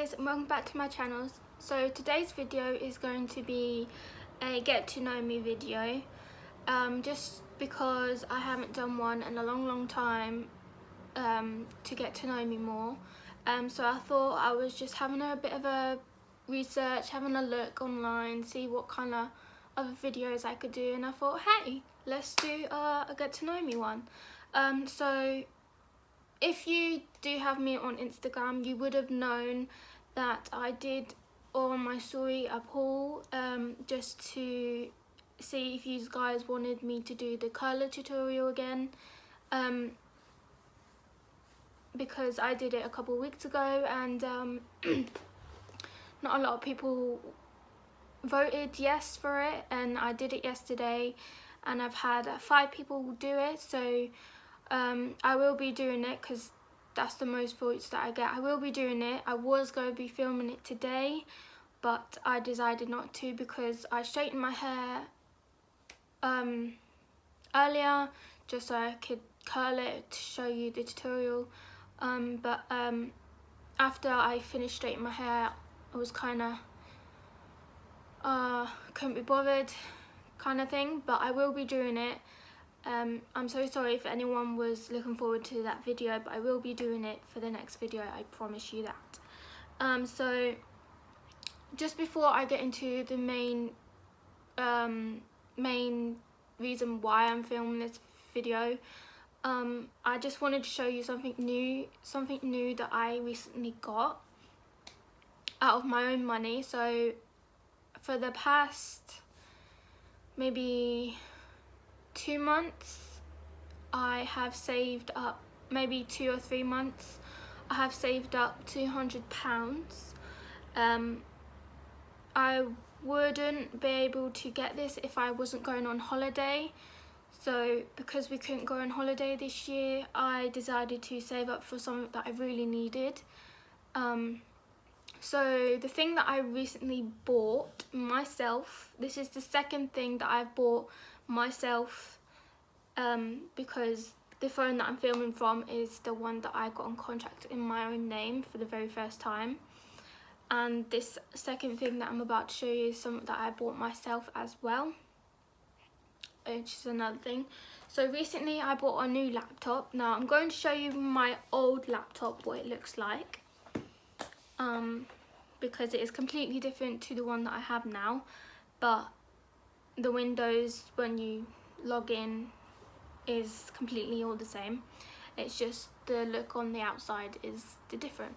guys, and welcome back to my channel. So today's video is going to be a get to know me video, just because I haven't done one in a long time to get to know me more. So I thought I was just having a bit of a research, having a look online, see what kind of other videos I could do, and I thought, hey, let's do a get to know me one. So if you do have me on Instagram, you would have known that I did on my story a poll just to see if you guys wanted me to do the colour tutorial again, because I did it a couple of weeks ago and not a lot of people voted yes for it, and I did it yesterday and I've had 5 people do it. So I will be doing it because that's the most votes that I get. I will be doing it. I was going to be filming it today, but I decided not to because I straightened my hair earlier just so I could curl it to show you the tutorial. But after I finished straightening my hair, I was kind of couldn't be bothered kind of thing, but I will be doing it. I'm so sorry if anyone was looking forward to that video, but I will be doing it for the next video, I promise you that. So just before I get into the main reason why I'm filming this video, I just wanted to show you something new that I recently got out of my own money. So for the past maybe 2 months, I have saved up, maybe 2 or 3 months, I have saved up £200. I wouldn't be able to get this if I wasn't going on holiday. So because we couldn't go on holiday this year, I decided to save up for something that I really needed. So the thing that I recently bought myself, this is the second thing that I've bought myself, because the phone that I'm filming from is the one that I got on contract in my own name for the very first time. And this second thing that I'm about to show you is something that I bought myself as well, which is another thing. So recently I bought a new laptop. Now I'm going to show you my old laptop, what it looks like, because it is completely different to the one that I have now, but the windows when you log in is completely all the same. It's just the look on the outside is the different.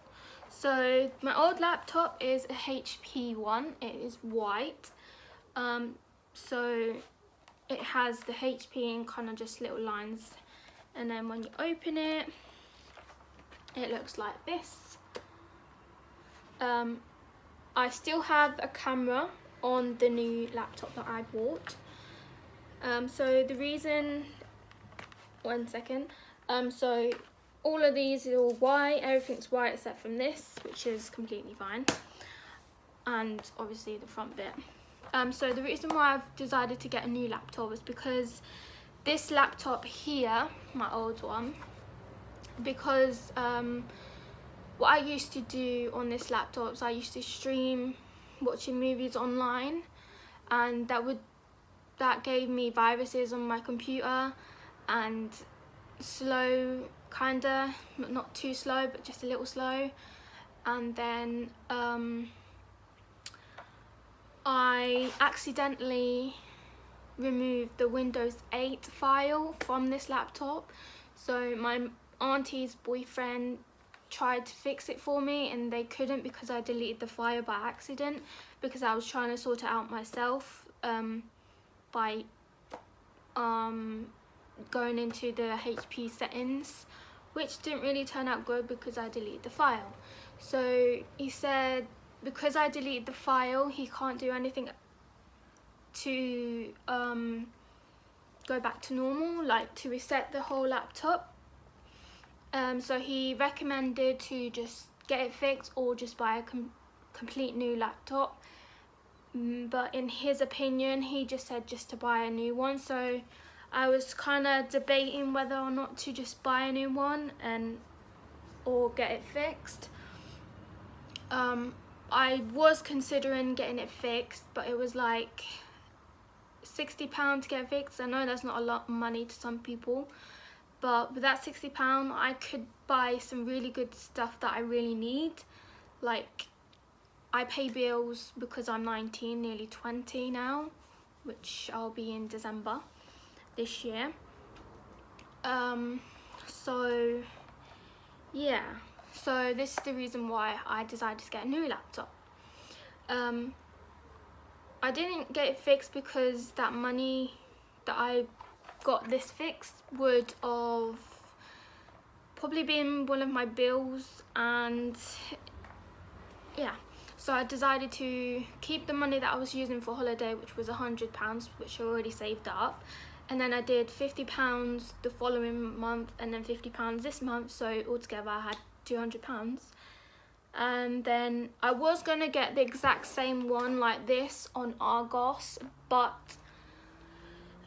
So my old laptop is a HP one. It is white, so it has the HP and kind of just little lines, and then when you open it, it looks like this. I still have a camera on the new laptop that I bought. So the reason, one second, so all of these are all white, everything's white except from this, which is completely fine, and obviously the front bit. So the reason why I've decided to get a new laptop is because this laptop here, my old one, because what I used to do on this laptop is I used to stream watching movies online, and that gave me viruses on my computer and slow, kinda, not too slow but just a little slow. And then I accidentally removed the Windows 8 file from this laptop. So my auntie's boyfriend tried to fix it for me and they couldn't because I deleted the file by accident, because I was trying to sort it out myself by going into the HP settings, which didn't really turn out good because I deleted the file. So he said because I deleted the file, he can't do anything to go back to normal, like to reset the whole laptop. So he recommended to just get it fixed or just buy a complete new laptop. But in his opinion, he just said just to buy a new one. So I was kind of debating whether or not to just buy a new one or get it fixed. I was considering getting it fixed, but it was like £60 to get it fixed. I know that's not a lot of money to some people, but with that £60 I could buy some really good stuff that I really need. Like, I pay bills because I'm 19, nearly 20 now, which I'll be in December this year. So yeah, so this is the reason why I decided to get a new laptop. I didn't get it fixed because that money that I got this fixed would have probably been one of my bills, and yeah, so I decided to keep the money that I was using for holiday, which was £100, which I already saved up, and then I did £50 the following month, and then £50 this month, so altogether I had £200. And then I was gonna get the exact same one like this on Argos, but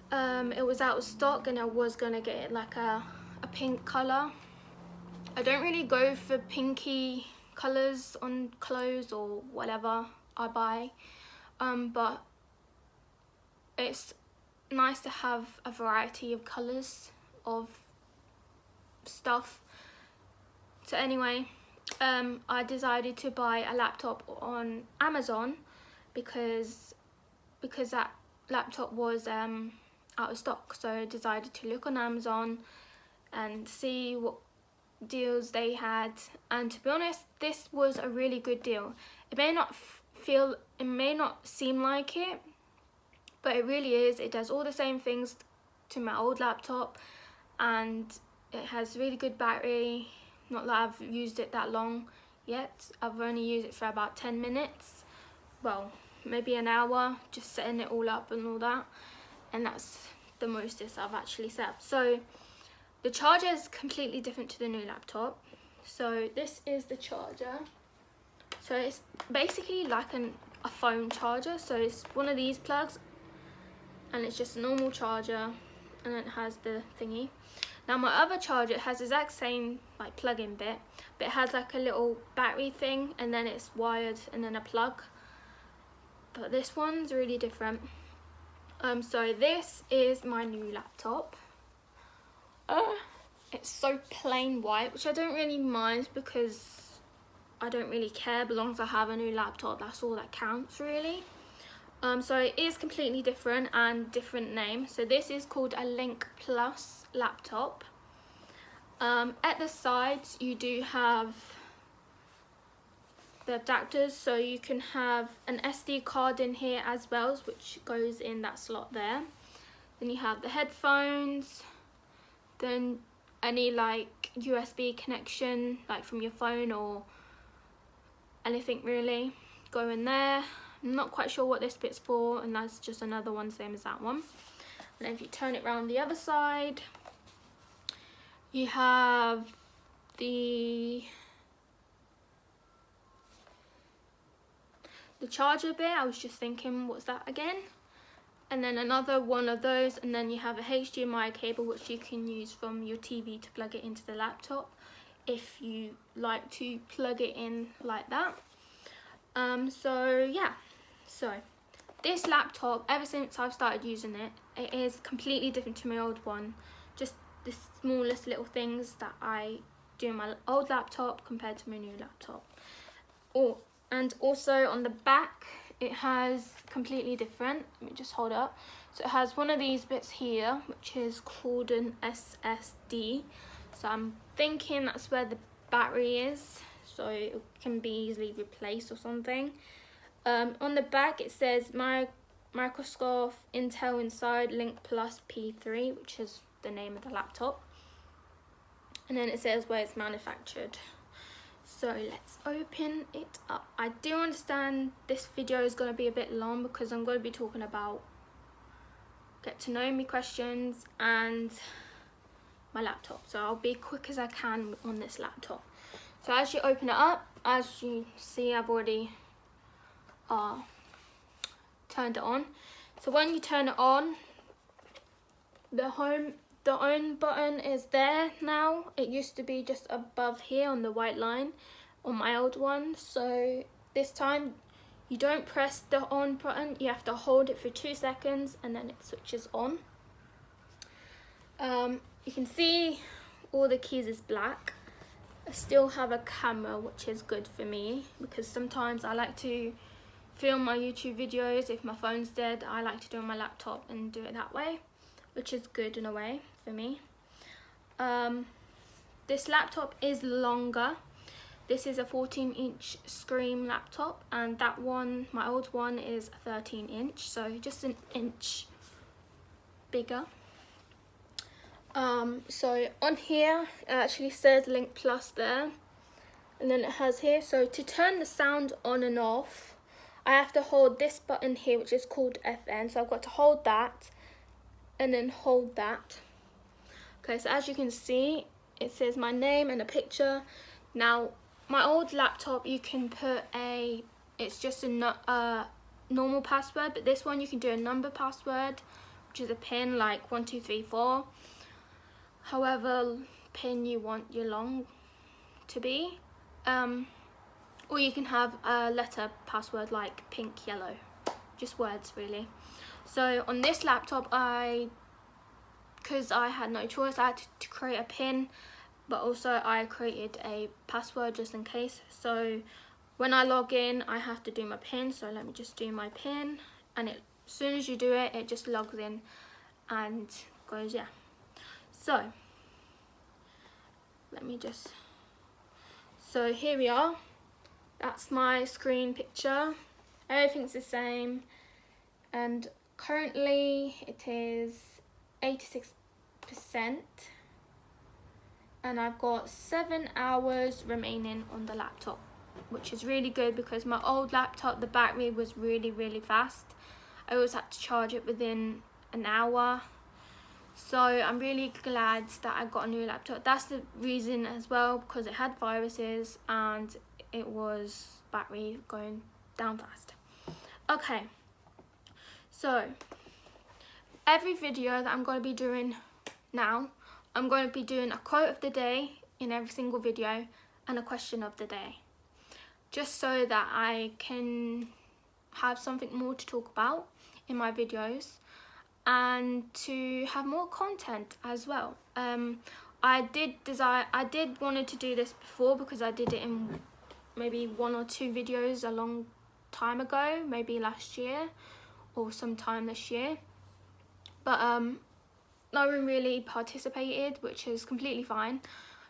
it was out of stock, and I was gonna get it like a pink colour. I don't really go for pinky colours on clothes or whatever I buy, but it's nice to have a variety of colours of stuff. So anyway, I decided to buy a laptop on Amazon because that laptop was out of stock. So I decided to look on Amazon and see what deals they had, and to be honest, this was a really good deal. It may not seem like it, but it really is. It does all the same things to my old laptop, and it has really good battery. Not that I've used it that long yet. I've only used it for about 10 minutes, well, maybe an hour, just setting it all up and all that, and that's the mostest I've actually set up. So the charger is completely different to the new laptop. So this is the charger. So it's basically like a phone charger. So it's one of these plugs, and it's just a normal charger, and then it has the thingy. Now my other charger has the exact same like plug-in bit, but it has like a little battery thing, and then it's wired, and then a plug. But this one's really different. So this is my new laptop. It's so plain white, which I don't really mind because I don't really care, as long as I have a new laptop, that's all that counts really. So it is completely different and different name. So this is called a Link Plus laptop. At the sides you do have the adapters, so you can have an SD card in here as well, which goes in that slot there. Then you have the headphones, then any like USB connection like from your phone or anything really go in there. I'm not quite sure what this bit's for, and that's just another one same as that one. And then if you turn it around the other side, you have the charger bit. I was just thinking, what's that again? And then another one of those, and then you have a HDMI cable which you can use from your TV to plug it into the laptop if you like to plug it in like that. So yeah, so this laptop, ever since I've started using it, it is completely different to my old one. Just the smallest little things that I do on my old laptop compared to my new laptop. Oh, and also on the back, it has completely different. Let me just hold up. So it has one of these bits here, which is called an SSD. So I'm thinking that's where the battery is, so it can be easily replaced or something. On the back it says Microsoft Intel Inside Link Plus P3, which is the name of the laptop. And then it says where it's manufactured. So let's open it up. I do understand this video is going to be a bit long because I'm going to be talking about get to know me questions and my laptop. So I'll be quick as I can on this laptop. So as you open it up, as you see, I've already turned it on. So when you turn it on, the on button is there now. It used to be just above here on the white line on my old one. So this time you don't press the on button, you have to hold it for 2 seconds and then it switches on. You can see all the keys is black. I still have a camera, which is good for me because sometimes I like to film my YouTube videos. If my phone's dead, I like to do it on my laptop and do it that way, which is good in a way for me. This laptop is longer. This is a 14-inch screen laptop, and that one, my old one, is 13-inch, so just an inch bigger. So on here it actually says Link Plus there, and then it has here, so to turn the sound on and off I have to hold this button here, which is called FN. So I've got to hold that and then hold that. Okay, so as you can see, it says my name and a picture. Now my old laptop, you can put it's just a normal password, but this one you can do a number password, which is a pin like 1 2 3 4, however pin you want your long to be, or you can have a letter password like pink, yellow, just words really. So on this laptop, because I had no choice, I had to create a pin, but also I created a password just in case. So when I log in, I have to do my pin. So let me just do my pin, and as soon as you do it, it just logs in and goes, yeah. So so here we are. That's my screen picture. Everything's the same, and currently it is 86%, and I've got 7 hours remaining on the laptop, which is really good because my old laptop, the battery was really fast. I always had to charge it within an hour. So I'm really glad that I got a new laptop. That's the reason as well, because it had viruses and it was battery going down fast. Okay, so every video that I'm going to be doing now, I'm going to be doing a quote of the day in every single video and a question of the day, just so that I can have something more to talk about in my videos and to have more content as well. I did wanted to do this before because I did it in maybe 1 or 2 videos a long time ago, maybe last year or sometime this year, but no one really participated, which is completely fine.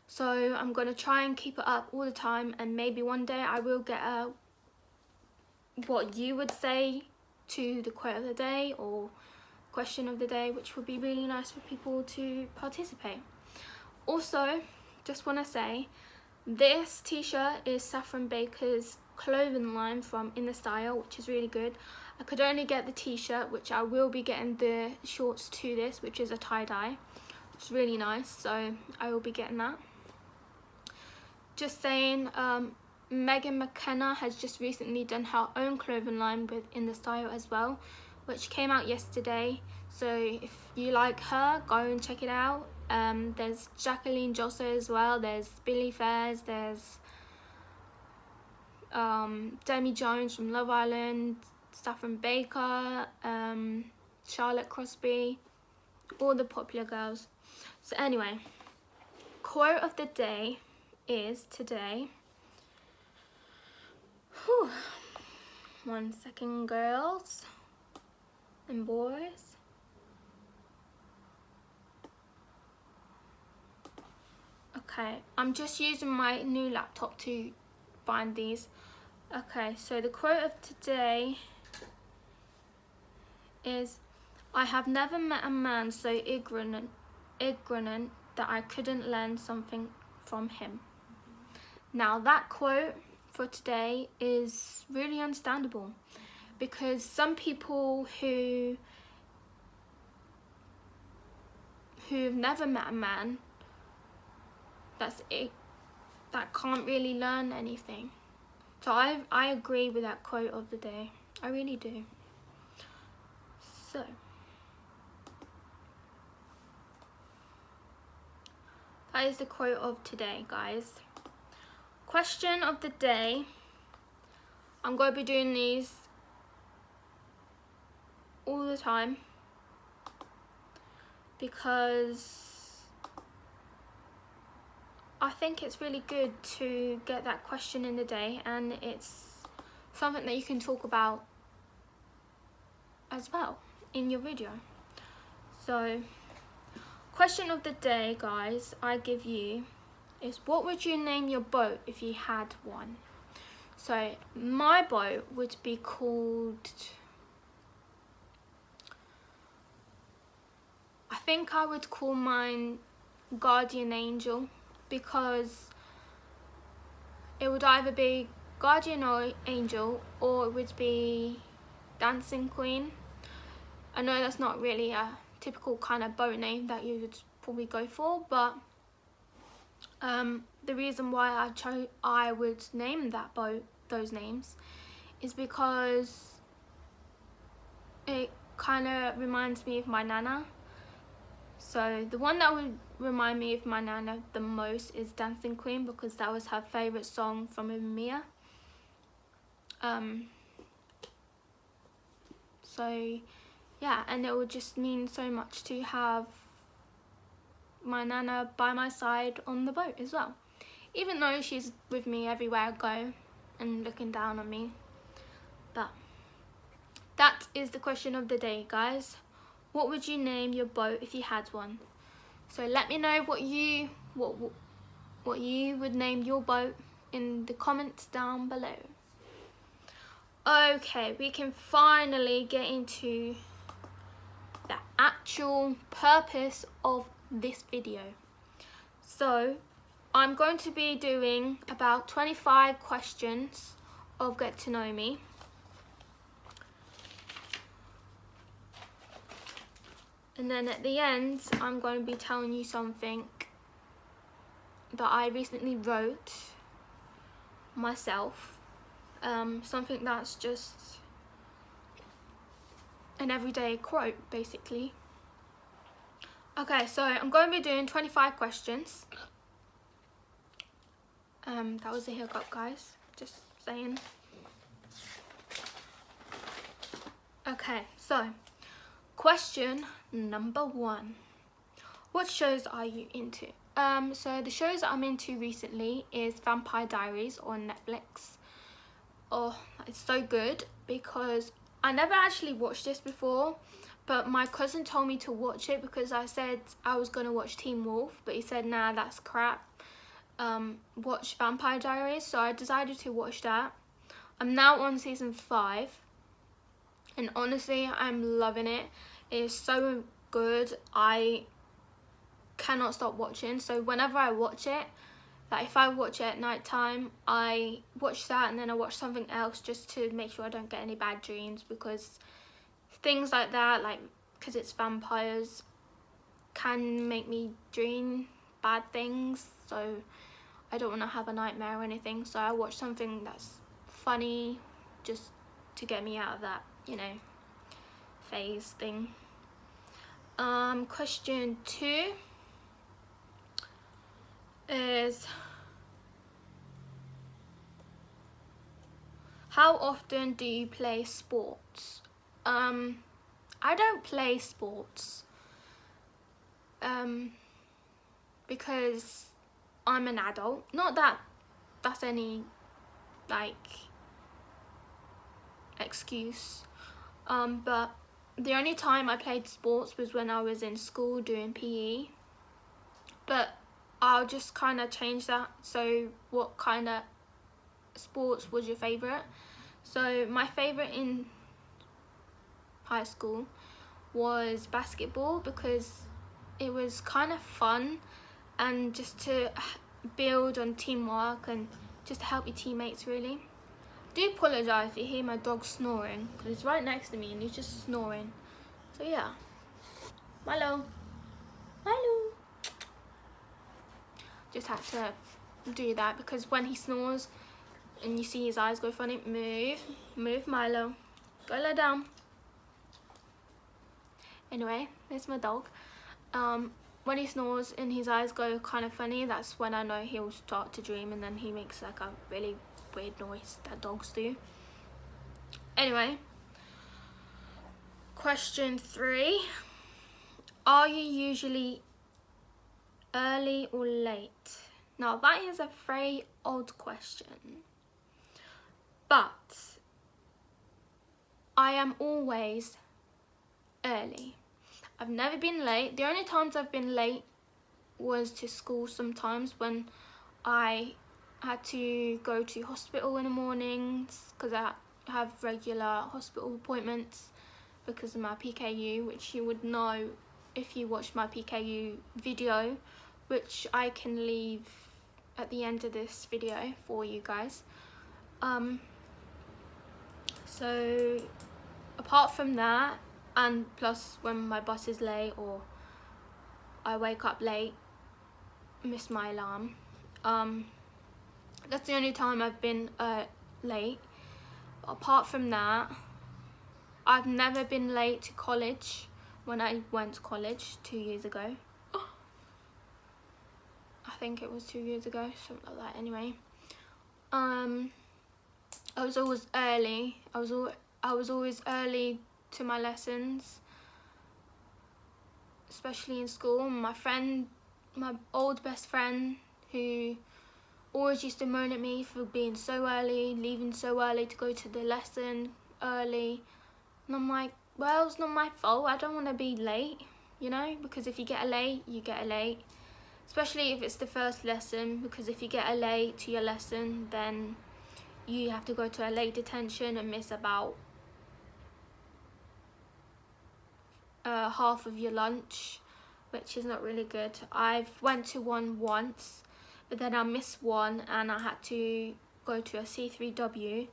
So I'm going to try and keep it up all the time, and maybe one day I will get a what you would say to the quote of the day or question of the day, which would be really nice for people to participate. Also, just want to say, this t-shirt is Saffron Baker's clothing line from Insta, which is really good. I could only get the t-shirt, which I will be getting the shorts to this, which is a tie-dye, which is really nice, so I will be getting that. Just saying, Megan McKenna has just recently done her own clothing line with Insta as well, which came out yesterday. So if you like her, go and check it out. There's Jacqueline Josso as well, there's Billy Fairs, there's Demi Jones from Love Island, Saffron Baker, Charlotte Crosby, all the popular girls. So anyway, quote of the day is today. Whew. 1 second, girls and boys. Okay, I'm just using my new laptop to find these. Okay, so the quote of today is, I have never met a man so ignorant that I couldn't learn something from him. Now that quote for today is really understandable, because some people who've never met a man that can't really learn anything. So I agree with that quote of the day. I really do. So that is the quote of today, guys. question of the day. I'm going to be doing these all the time because I think it's really good to get that question in the day, and it's something that you can talk about as well in your video. So, question of the day, guys, I give you is, what would you name your boat if you had one? So my boat would be called, I think I would call mine Guardian Angel, because it would either be Guardian Angel or it would be Dancing Queen. I know that's not really a typical kind of boat name that you would probably go for, but the reason why I would name that boat those names is because it kind of reminds me of my nana. So the one that would remind me of my nana the most is Dancing Queen, because that was her favourite song from Mia. So yeah, and it would just mean so much to have my nana by my side on the boat as well, even though she's with me everywhere I go and looking down on me. But that is the question of the day, guys. What would you name your boat if you had one? So let me know what you would name your boat in the comments down below. Okay, we can finally get into the actual purpose of this video. So I'm going to be doing about 25 questions of Get to Know Me. And then at the end, I'm going to be telling you something that I recently wrote myself. Something that's just an everyday quote, basically. Okay, so I'm going to be doing 25 questions. That was a hiccup, guys. Just saying. Okay, so question number 1. What shows are you into? So the shows that I'm into recently is Vampire Diaries on Netflix. Oh, it's so good, because I never actually watched this before, but my cousin told me to watch it because I said I was going to watch Teen Wolf, but he said, nah, that's crap. Watch Vampire Diaries, so I decided to watch that. I'm now on season 5, and honestly, I'm loving it. It is so good. I cannot stop watching, so whenever I watch it, like if I watch it at night time, I watch that and then I watch something else just to make sure I don't get any bad dreams, because things like that, like because it's vampires, can make me dream bad things, so I don't want to have a nightmare or anything. So I watch something that's funny just to get me out of that, you know, phase thing. Question 2 is, how often do you play sports? I don't play sports because I'm an adult. Not that that's any like excuse, but the only time I played sports was when I was in school doing PE. But I'll just kind of change that. So what kind of sports was your favourite? So my favourite in high school was basketball, because it was kind of fun and just to build on teamwork and just to help your teammates, really. I do apologise if you hear my dog snoring, because he's right next to me and he's just snoring. So yeah, Milo, Milo. Just had to do that, because when he snores and you see his eyes go funny, move Milo, go lie down. Anyway, there's my dog. when he snores and his eyes go kind of funny, that's when I know he'll start to dream, and then he makes like a really weird noise that dogs do. Anyway, question 3. Are you usually early or late? Now that is a very odd question, but I am always early. I've never been late. The only times I've been late was to school sometimes, when I had to go to hospital in the mornings because I have regular hospital appointments because of my PKU, which you would know if you watched my PKU video, which I can leave at the end of this video for you guys. So apart from that, and plus when my bus is late or I wake up late, miss my alarm, that's the only time I've been late. Apart from that, I've never been late to college. When I went to college 2 years ago, I think it was 2 years ago, something like that. Anyway, I was always early. I was always early to my lessons, especially in school. My old best friend, who always used to moan at me for being so early, leaving so early to go to the lesson early, and I'm like, well, it's not my fault. I don't want to be late, you know, because if you get a late, you get a late, especially if it's the first lesson, because if you get a late to your lesson, then you have to go to a late detention and miss about half of your lunch, which is not really good. I've went to one once, but then I missed one and I had to go to a C3W.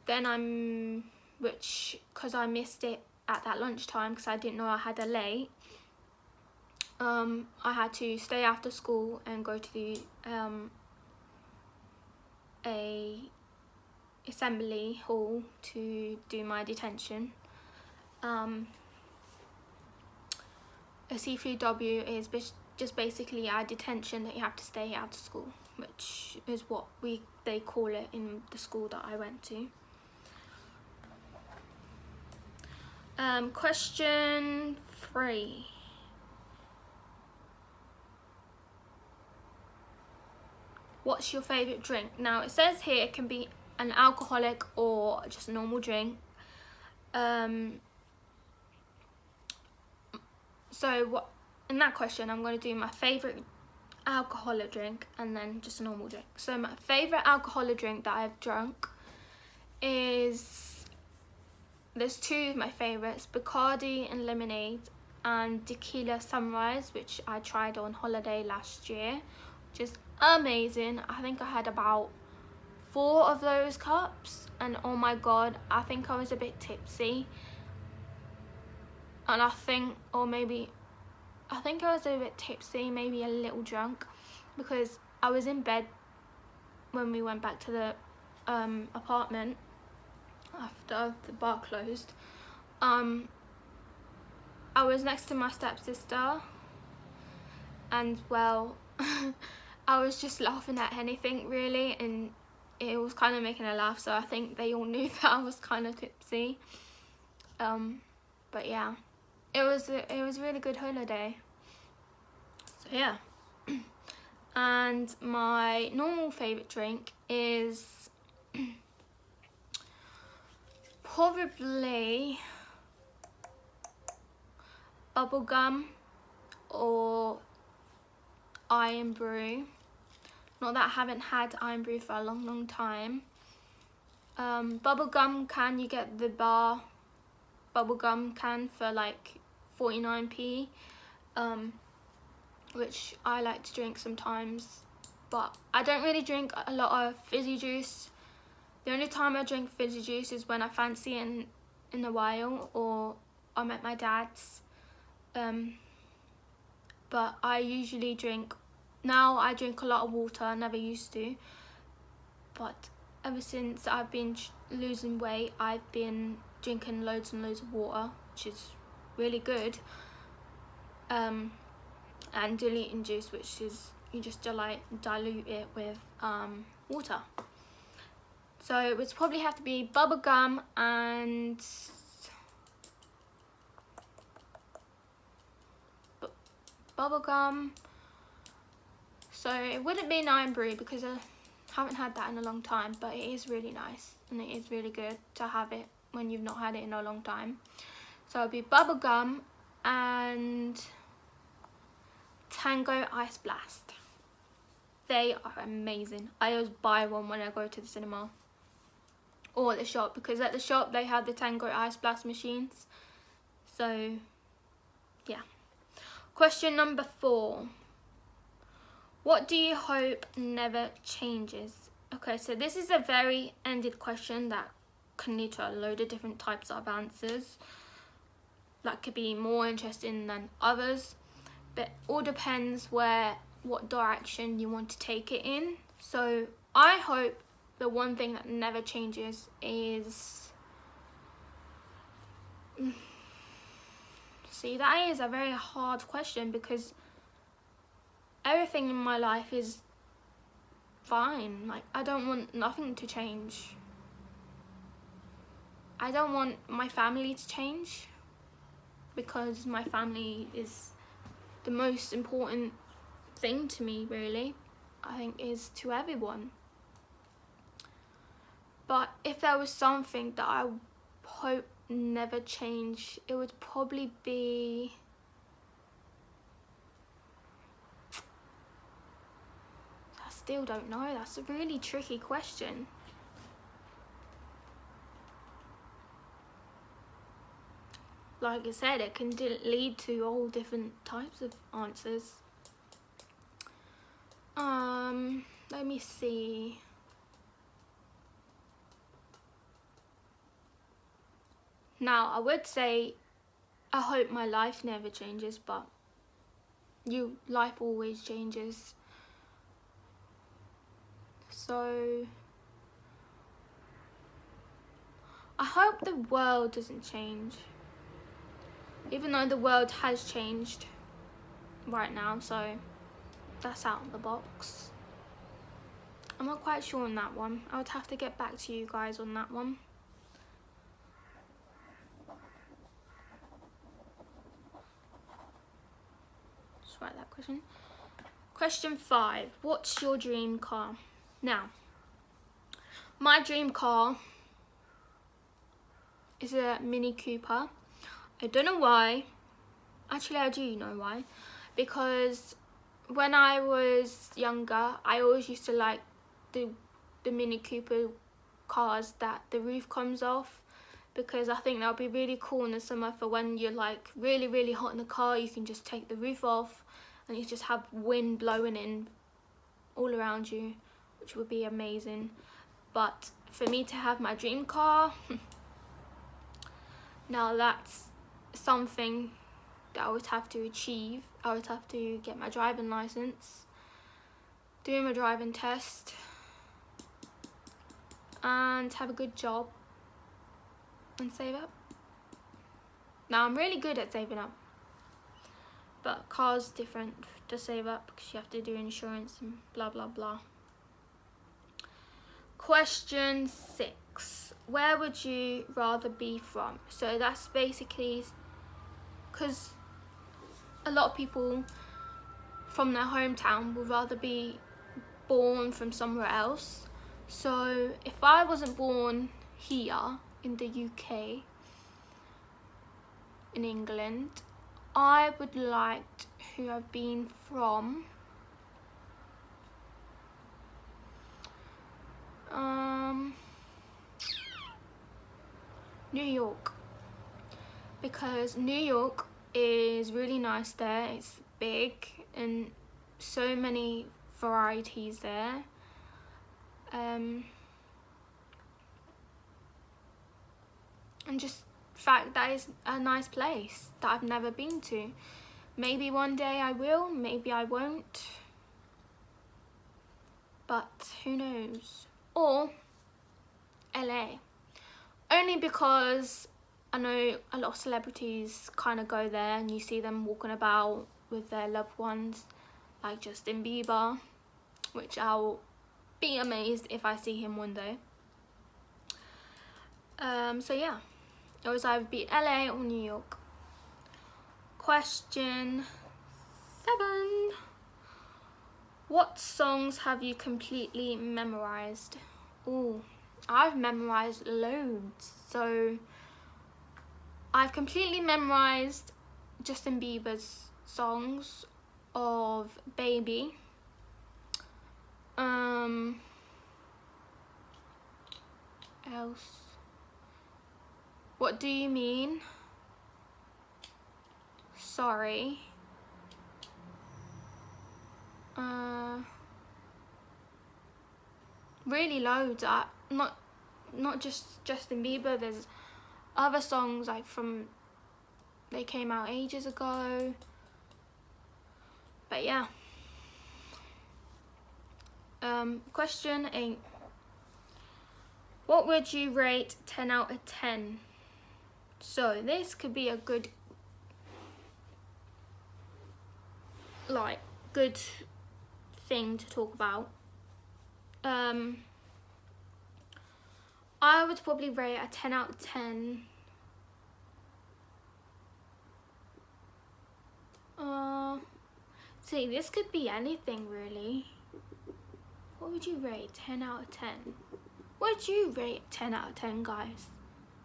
Then because I missed it at that lunchtime because I didn't know I had a late, I had to stay after school and go to the a assembly hall to do my detention. A C3W is just basically a detention that you have to stay after school, which is what they call it in the school that I went to. Question 3. What's your favourite drink? Now it says here it can be an alcoholic or just a normal drink. So what in that question I'm going to do my favourite alcoholic drink and then just a normal drink. So my favourite alcoholic drink that I've drunk is, there's two of my favourites, Bacardi and lemonade, and tequila sunrise, which I tried on holiday last year, which is amazing. I think I had about 4 of those cups, and oh my god, I think I was a bit tipsy, and I think I was a bit tipsy, maybe a little drunk, because I was in bed when we went back to the apartment after the bar closed. I was next to my stepsister, and well, I was just laughing at anything really, and it was kind of making her laugh, so I think they all knew that I was kind of tipsy. But yeah, it was a really good holiday. So yeah. And my normal favourite drink is probably bubblegum or iron brew. Not that I haven't had iron brew for a long time. Bubblegum can, you get the bar bubblegum can for like 49p, which I like to drink sometimes, but I don't really drink a lot of fizzy juice. The only time I drink fizzy juice is when I fancy it in a while, or I'm at my dad's. But I usually drink, now I drink a lot of water. I never used to, but ever since I've been losing weight, I've been drinking loads and loads of water, which is really good. and diluting juice, which is you just dilute it with water. So it would probably have to be bubble gum and so it wouldn't be an iron brew because I haven't had that in a long time, but it is really nice and it is really good to have it when you've not had it in a long time. So it'll be bubble gum and Tango Ice Blast. They are amazing. I always buy one when I go to the cinema or at the shop, because at the shop they have the Tango Ice Blast machines. So yeah. Question number 4. What do you hope never changes? Okay, so this is a very ended question that can lead to a load of different types of answers that could be more interesting than others, but all depends what direction you want to take it in. So I hope the one thing that never changes is, see, that is a very hard question because everything in my life is fine. Like, I don't want nothing to change. I don't want my family to change because my family is the most important thing to me, really. I think is to everyone. But if there was something that I hope never change, it would probably be I still don't know. That's a really tricky question. Like I said, it can lead to all different types of answers. Let me see. Now, I would say I hope my life never changes, but life always changes. So I hope the world doesn't change, even though the world has changed right now, so that's out of the box. I'm not quite sure on that one. I would have to get back to you guys on that one. Just write that question. Question 5. What's your dream car? Now, my dream car is a Mini Cooper. I don't know why. Actually, I do know why. Because when I was younger, I always used to like the Mini Cooper cars that the roof comes off, because I think that would be really cool in the summer for when you're like really, really hot in the car. You can just take the roof off and you just have wind blowing in all around you, which would be amazing. But for me to have my dream car, now that's something that I would have to achieve. I would have to get my driving license, do my driving test, and have a good job and save up. Now, I'm really good at saving up, but cars different to save up because you have to do insurance and blah blah blah. Question 6. Where would you rather be from? So that's basically because a lot of people from their hometown would rather be born from somewhere else. So if I wasn't born here in the UK, in England, I would like to have been from New York, because New York is really nice there. It's big and so many varieties there. And just the fact that it's a nice place that I've never been to. Maybe one day I will, maybe I won't, but who knows. Or LA, only because I know a lot of celebrities kind of go there and you see them walking about with their loved ones, like Justin Bieber, which I'll be amazed if I see him one day. So yeah, it was either be LA or New York. Question 7. What songs have you completely memorized? Ooh, I've memorized loads. So I've completely memorized Justin Bieber's songs of Baby. Else. What do you mean? Sorry. Really loads. Not just Justin Bieber. There's other songs like they came out ages ago. But yeah. Question 8. What would you rate 10 out of 10? So this could be a good thing to talk about. I would probably rate a 10 out of 10. See, this could be anything really. What would you rate 10 out of 10? What would you rate 10 out of 10, guys?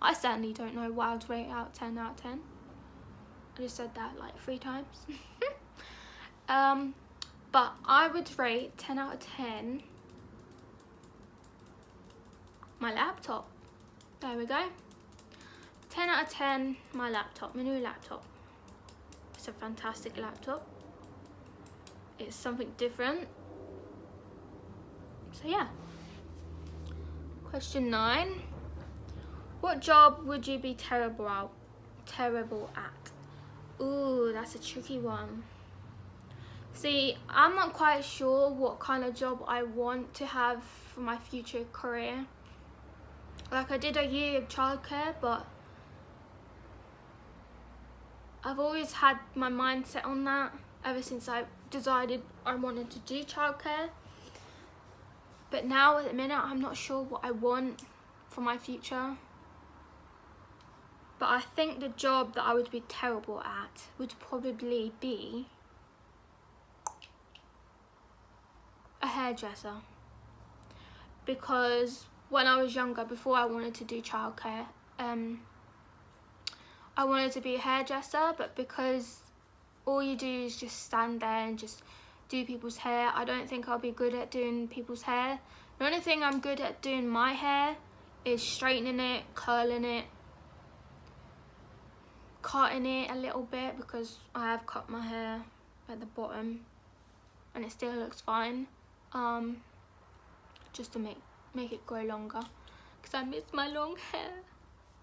I certainly don't know what I'd rate out 10 out of 10. I just said that like 3 times. But I would rate 10 out of 10 my laptop. There we go. 10 out of 10 my laptop, my new laptop. It's a fantastic laptop. It's something different. So yeah. Question 9. What job would you be terrible at? Ooh, that's a tricky one. See, I'm not quite sure what kind of job I want to have for my future career. Like, I did a year of childcare, but I've always had my mind set on that ever since I decided I wanted to do childcare. But now at the minute, I'm not sure what I want for my future. But I think the job that I would be terrible at would probably be a hairdresser. Because when I was younger, before I wanted to do childcare, I wanted to be a hairdresser, but because all you do is just stand there and just do people's hair, I don't think I'll be good at doing people's hair. The only thing I'm good at doing my hair is straightening it, curling it, cutting it a little bit, because I have cut my hair at the bottom and it still looks fine, just to make it grow longer, because I miss my long hair.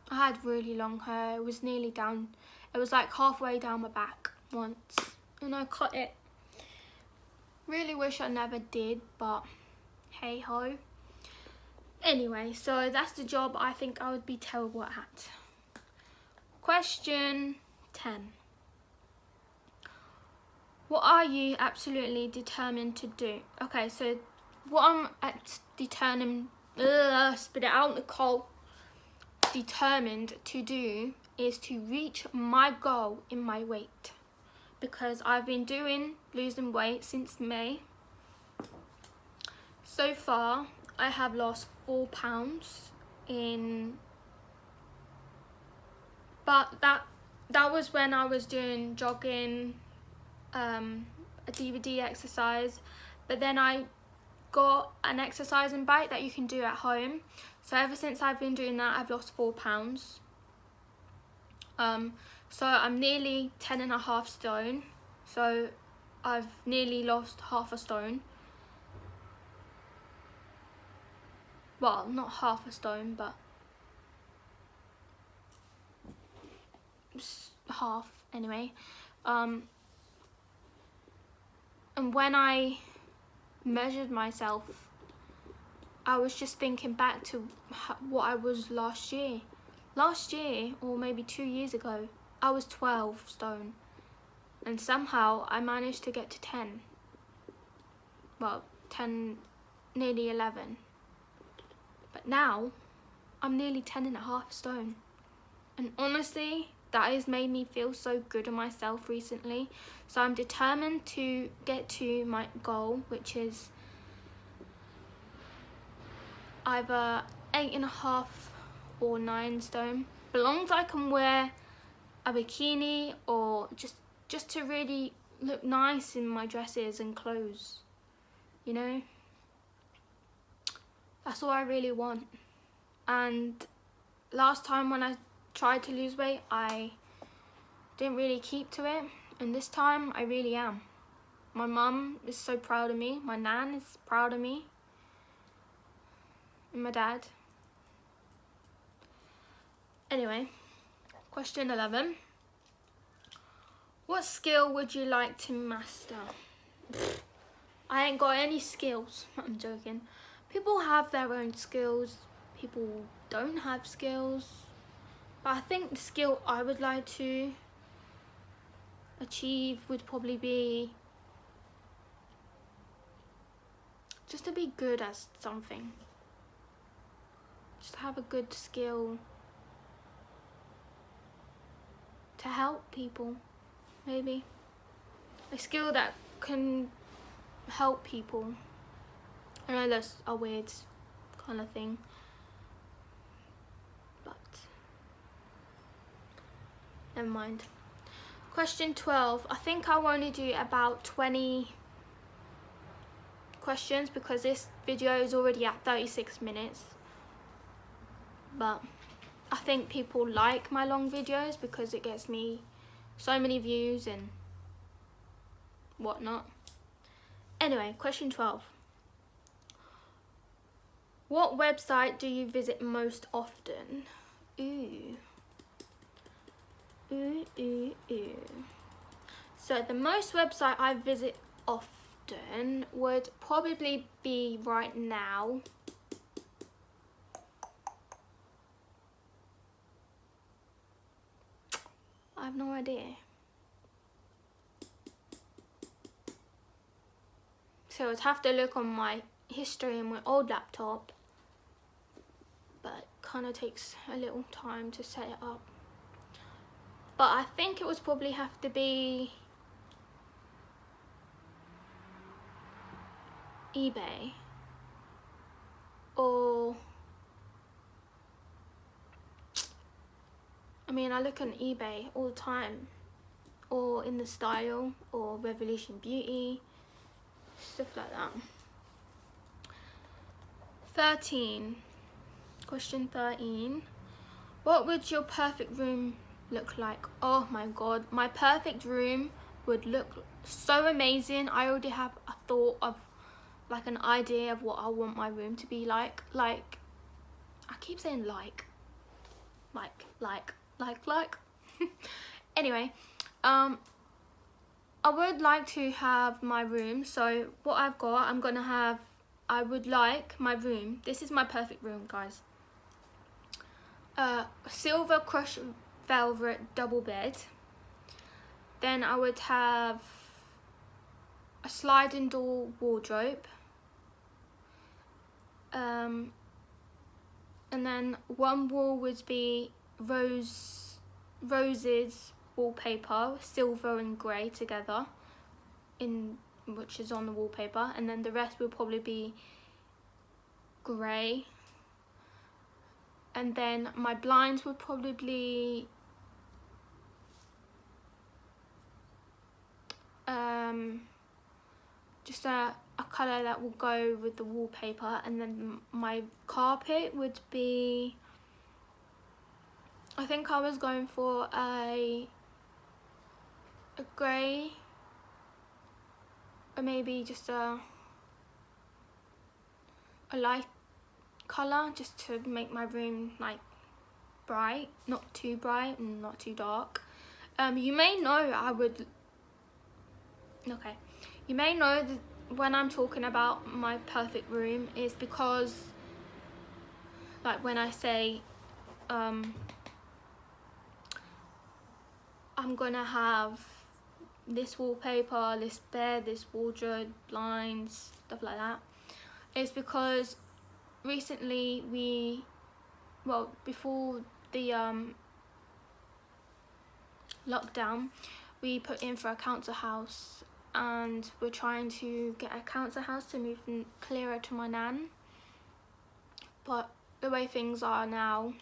I had really long hair. It was nearly down, it was like halfway down my back once, and I cut it. Really wish I never did, but hey ho. Anyway, so that's the job I think I would be terrible at. Question 10. What are you absolutely determined to do? Okay, so what I'm spit it out, Nicole. Determined to do is to reach my goal in my weight, because I've been losing weight since May. So far I have lost 4 pounds but that was when I was doing jogging, a DVD exercise, but then I got an exercising bike that you can do at home. So ever since I've been doing that, I've lost 4 pounds. So I'm nearly 10.5 stone. So I've nearly lost half a stone. Well, not half a stone, but half anyway. And when I measured myself, I was just thinking back to what I was last year, or maybe 2 years ago. I was 12 stone, and somehow I managed to get to 10. Well, 10, nearly 11. But now I'm nearly 10.5 stone. And honestly, that has made me feel so good on myself recently. So I'm determined to get to my goal, which is either 8.5 or 9 stone. As long as I can wear a bikini or just to really look nice in my dresses and clothes, you know, that's all I really want. And last time when I tried to lose weight, I didn't really keep to it, and this time I really am. My mum is so proud of me, my nan is proud of me, and my dad. Anyway, question 11. What skill would you like to master? I ain't got any skills. I'm joking. People have their own skills. People don't have skills. But I think the skill I would like to achieve would probably be just to be good at something. Just to have a good skill to help people, maybe. A skill that can help people. I know that's a weird kind of thing, but never mind. Question 12. I think I want to do about 20 questions because this video is already at 36 minutes. But I think people like my long videos because it gets me so many views and whatnot. Anyway, question 12. What website do you visit most often? Ooh. So the most website I visit often would probably be right now. I have no idea. So I'd have to look on my history on my old laptop, but it kind of takes a little time to set it up. But I think it would probably have to be eBay or I mean I look on eBay all the time, or In the Style or Revolution Beauty, stuff like that. 13. Question 13. What would your perfect room look like? Oh my god, my perfect room would look so amazing. I already have a thought of like an idea of what I want my room to be like. Like, I keep saying like. Anyway, I would like to have my room. So what I've got, I would like my room. This is my perfect room, guys. Silver crushed velvet double bed. Then I would have a sliding door wardrobe. And then one wall would be roses wallpaper, silver and grey together, which is on the wallpaper, and then the rest will probably be grey. And then my blinds would probably just a colour that will go with the wallpaper. And then my carpet would be, I think I was going for a grey, or maybe just a light colour, just to make my room like bright, not too bright and not too dark. You may know you may know that when I'm talking about my perfect room is because, like, when I say I'm gonna have this wallpaper, this bed, this wardrobe, blinds, stuff like that, is because recently before the lockdown, we put in for a council house, and we're trying to get a council house to move clearer to my nan. But the way things are now,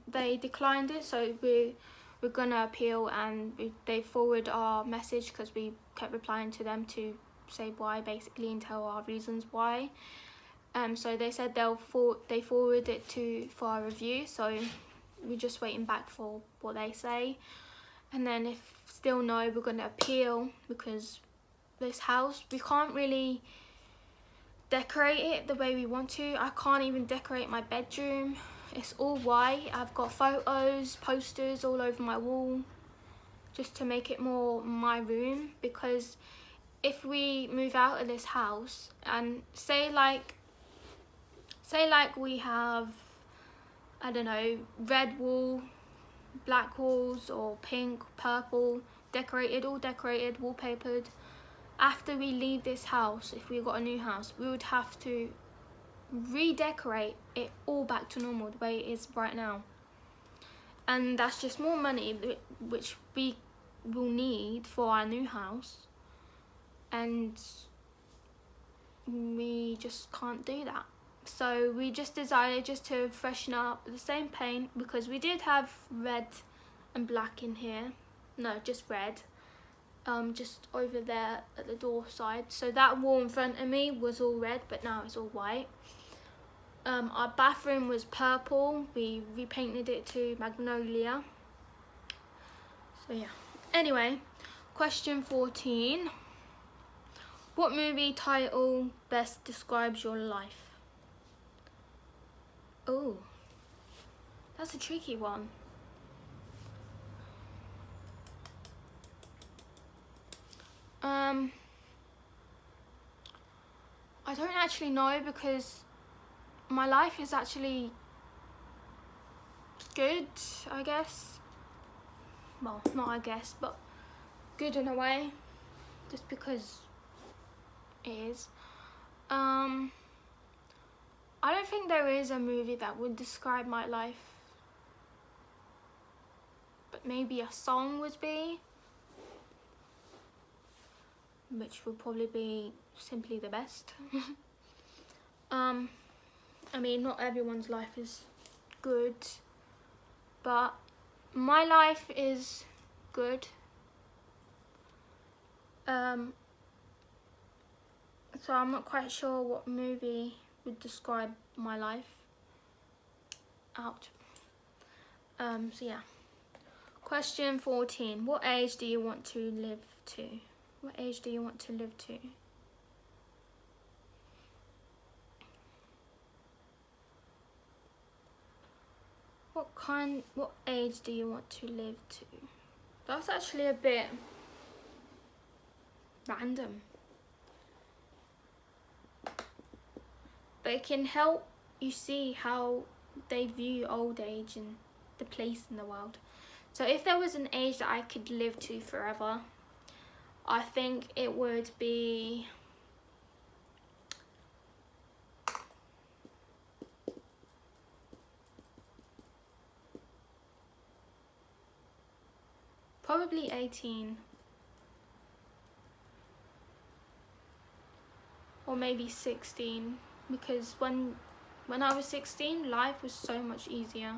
they declined it, so we're gonna appeal, and they forward our message because we kept replying to them to say why, basically, and tell our reasons why. So they said they forward it for our review, so we're just waiting back for what they say. And then if still no, we're gonna appeal, because this house, we can't really decorate it the way we want to. I can't even decorate my bedroom. It's all white. I've got photos, posters all over my wall, just to make it more my room. Because if we move out of this house, and say like we have, I don't know, red wall, black walls, or pink, purple, all decorated, wallpapered. After we leave this house, if we got a new house, we would have to redecorate it all back to normal, the way it is right now. And that's just more money, which we will need for our new house. And we just can't do that. So we just decided just to freshen up the same paint, because we did have red and black in here. No, just red. Just over there at the door side. So that wall in front of me was all red, but now it's all white. Our bathroom was purple. We repainted it to magnolia. So yeah. Anyway, question 14. What movie title best describes your life? Oh, that's a tricky one. I don't actually know, because my life is actually good, I guess. Well, not I guess, but good in a way, just because it is. I don't think there is a movie that would describe my life, but maybe a song would be, which would probably be Simply the Best. I mean, not everyone's life is good, but my life is good. So I'm not quite sure what movie would describe my life. Ouch. So yeah. Question 14. What age do you want to live to? What age do you want to live to? What age do you want to live to? That's actually a bit random. But it can help you see how they view old age and the place in the world. So if there was an age that I could live to forever, I think it would be probably 18. Or maybe 16, because when I was 16, life was so much easier.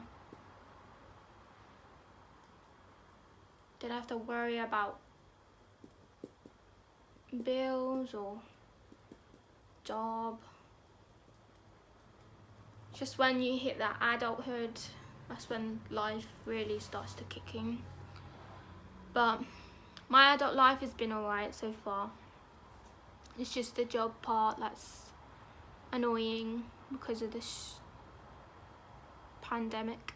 Didn't have to worry about bills or job. Just when you hit that adulthood, that's when life really starts to kick in. But my adult life has been alright so far. It's just the job part that's annoying because of this pandemic.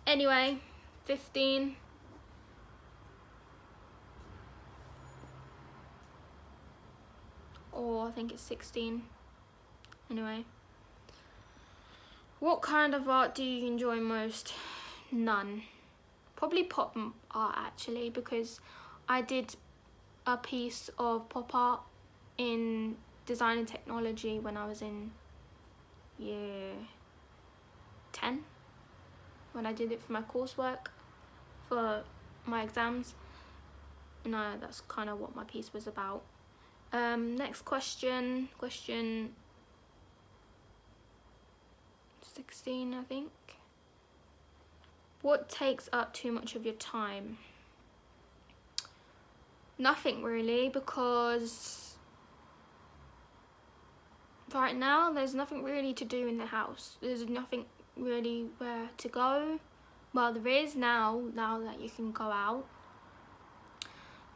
Anyway, 15. Or I think it's 16. Anyway. What kind of art do you enjoy most? None. Probably pop art, actually, because I did a piece of pop art in design and technology when I was in year 10, when I did it for my coursework for my exams. And that's kind of what my piece was about. Next question 16, I think. What takes up too much of your time? Nothing really, because right now there's nothing really to do in the house. There's nothing really where to go. Well, there is now that you can go out,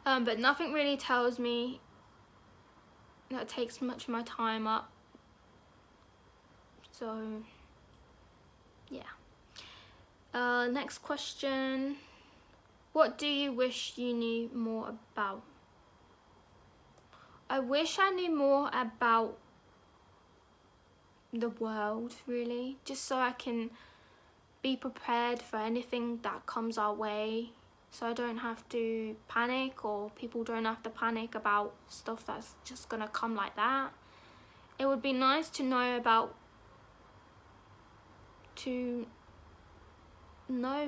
but nothing really tells me that takes much of my time up. So yeah. Next question. What do you wish you knew more about? I wish I knew more about the world, really, just so I can be prepared for anything that comes our way, so I don't have to panic, or people don't have to panic about stuff that's just gonna come like that. It would be nice to know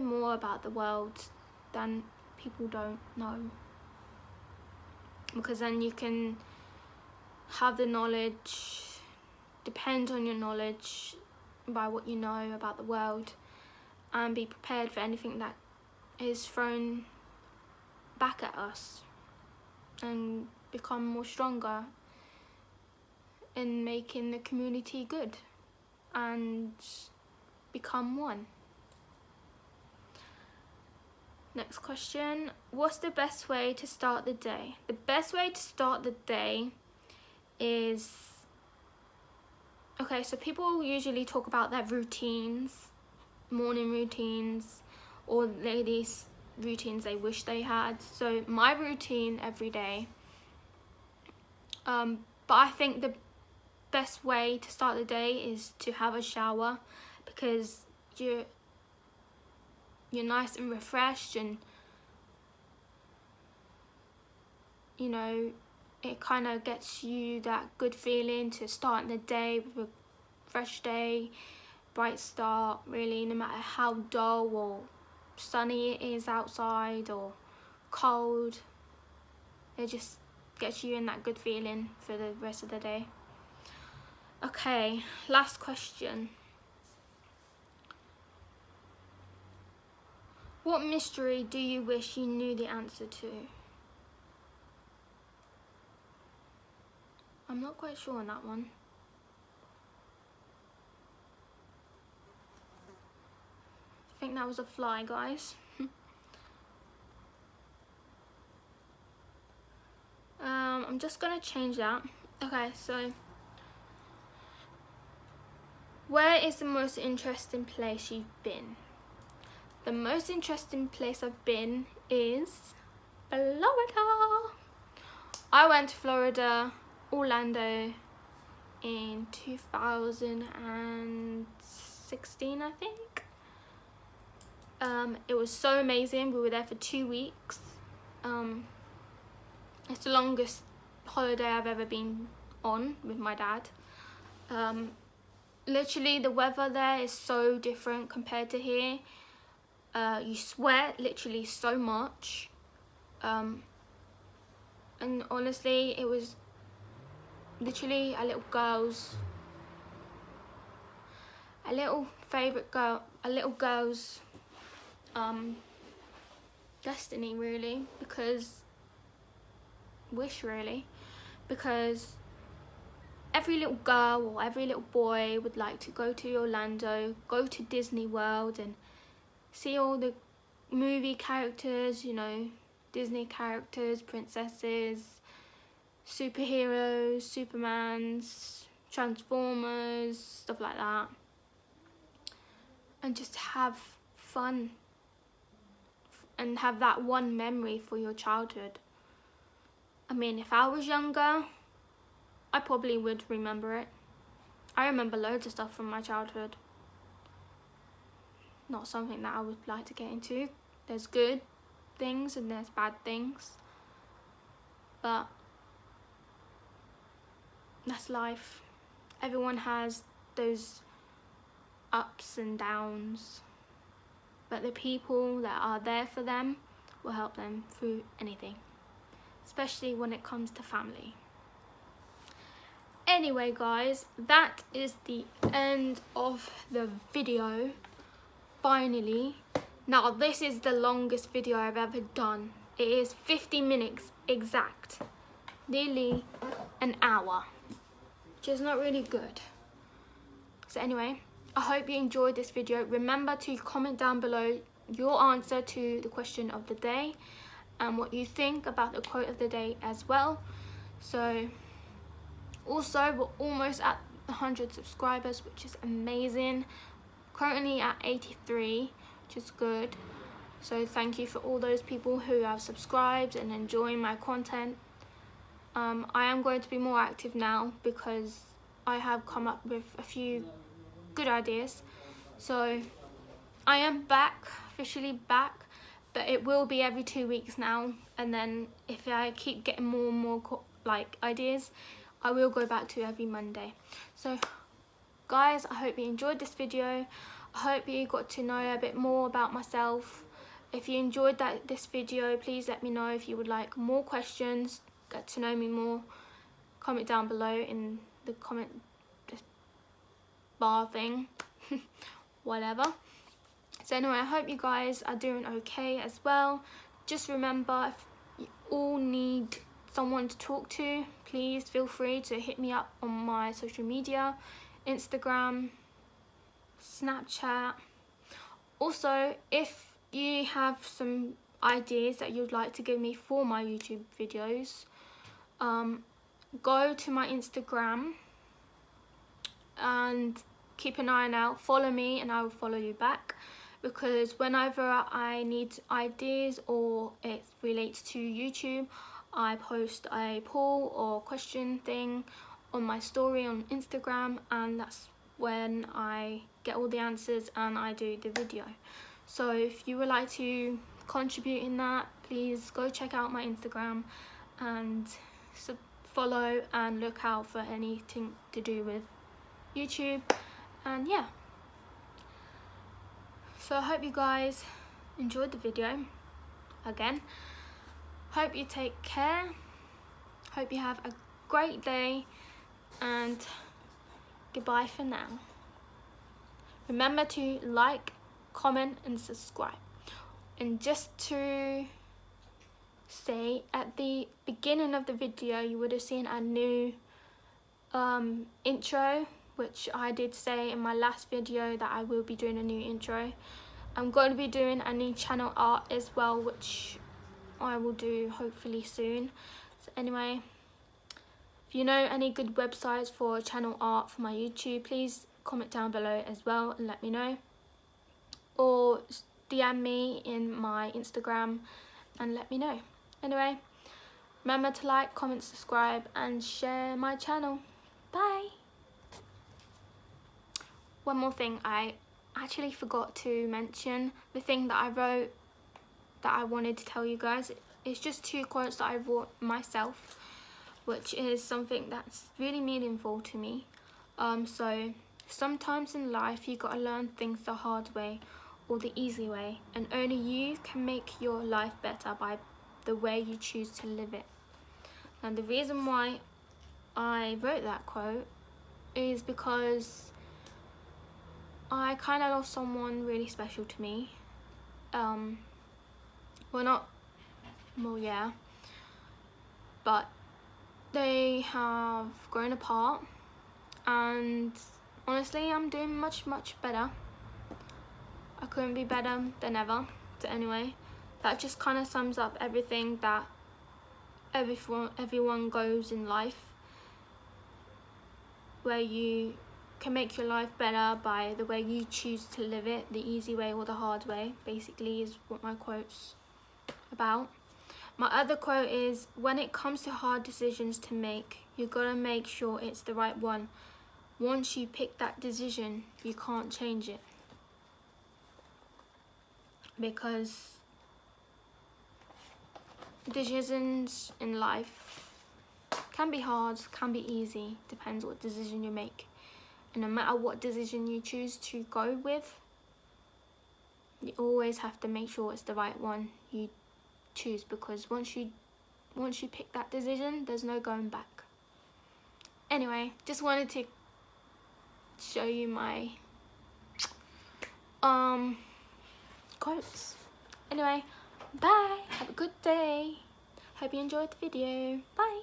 more about the world than people don't know, because then you can have the knowledge, depend on your knowledge by what you know about the world, and be prepared for anything that is thrown back at us, and become more stronger in making the community good and become one. Next question. What's the best way to start the day? The best way to start the day is, okay, so people usually talk about their routines, morning routines, or ladies' routines they wish they had. So my routine every day, but I think the best way to start the day is to have a shower, because you're nice and refreshed, and you know, it kind of gets you that good feeling to start the day with a fresh day, bright start, really, no matter how dull or sunny it is outside or cold. It just gets you in that good feeling for the rest of the day. Okay, last question. What mystery do you wish you knew the answer to? I'm not quite sure on that one. I think that was a fly, guys. I'm just gonna change that. Okay, so where is the most interesting place you've been? The most interesting place I've been is Florida. I went to Florida, Orlando, in 2016, I think. It was so amazing. We were there for 2 weeks. It's the longest holiday I've ever been on with my dad. Literally, the weather there is so different compared to here. You sweat literally so much. And honestly, it was literally a little girl's destiny, really, because every little girl or every little boy would like to go to Orlando, go to Disney World and see all the movie characters, you know, Disney characters, princesses, superheroes, Supermans, Transformers, stuff like that, and just have fun and have that one memory for your childhood. I mean, if I was younger, I probably would remember it. I remember loads of stuff from my childhood. Not something that I would like to get into. There's good things and there's bad things. but that's life. Everyone has those ups and downs, but the people that are there for them will help them through anything, especially when it comes to family. Anyway guys, that is the end of the video. Finally, now this is the longest video I've ever done. It is 50 minutes exact, nearly an hour, which is not really good. So anyway, I hope you enjoyed this video. Remember to comment down below your answer to the question of the day and what you think about the quote of the day as well. So also, we're almost at 100 subscribers, which is amazing. Currently at 83, which is good. So thank you for all those people who have subscribed and enjoying my content. I am going to be more active now because I have come up with a few good ideas. So I am back, officially back, but it will be every 2 weeks now. And then if I keep getting more and more ideas, I will go back to every Monday. So guys, I hope you enjoyed this video. I hope you got to know a bit more about myself. If you enjoyed this video, please let me know if you would like more questions, get to know me more. Comment down below in the comment bar thing, whatever. So anyway, I hope you guys are doing okay as well. Just remember, if you all need someone to talk to, please feel free to hit me up on my social media, Instagram, Snapchat. Also, if you have some ideas that you'd like to give me for my YouTube videos, go to my Instagram and keep an eye out, follow me and I will follow you back, because whenever I need ideas or it relates to YouTube, I post a poll or question thing on my story on Instagram, and that's when I get all the answers and I do the video. So if you would like to contribute in that, please go check out my Instagram and follow and look out for anything to do with YouTube. And yeah, so I hope you guys enjoyed the video. Again, hope you take care, hope you have a great day, and goodbye for now. Remember to like, comment and subscribe. And just to say, at the beginning of the video you would have seen a new intro, which I did say in my last video that I will be doing a new intro. I'm going to be doing a new channel art as well, which I will do hopefully soon. So anyway, if you know any good websites for channel art for my YouTube, please comment down below as well and let me know, or DM me in my Instagram and let me know. Anyway, remember to like, comment, subscribe and share my channel. Bye. One more thing, I actually forgot to mention the thing that I wrote that I wanted to tell you guys. It's just 2 quotes that I wrote myself, which is something that's really meaningful to me. So sometimes in life you gotta learn things the hard way or the easy way, and only you can make your life better by the way you choose to live it. And the reason why I wrote that quote is because I kind of lost someone really special to me. But they have grown apart, and honestly I'm doing much better. I couldn't be better than ever. So anyway, that just kind of sums up everything that everyone goes in life, where you can make your life better by the way you choose to live it, the easy way or the hard way, basically is what my quote's about. My other quote is, when it comes to hard decisions to make, you gotta make sure it's the right one. Once you pick that decision, you can't change it. Because decisions in life can be hard, can be easy, depends what decision you make. And no matter what decision you choose to go with, you always have to make sure it's the right one you choose, because once you pick that decision, there's no going back. Anyway, just wanted to show you my quotes. Anyway, bye, have a good day, hope you enjoyed the video, bye.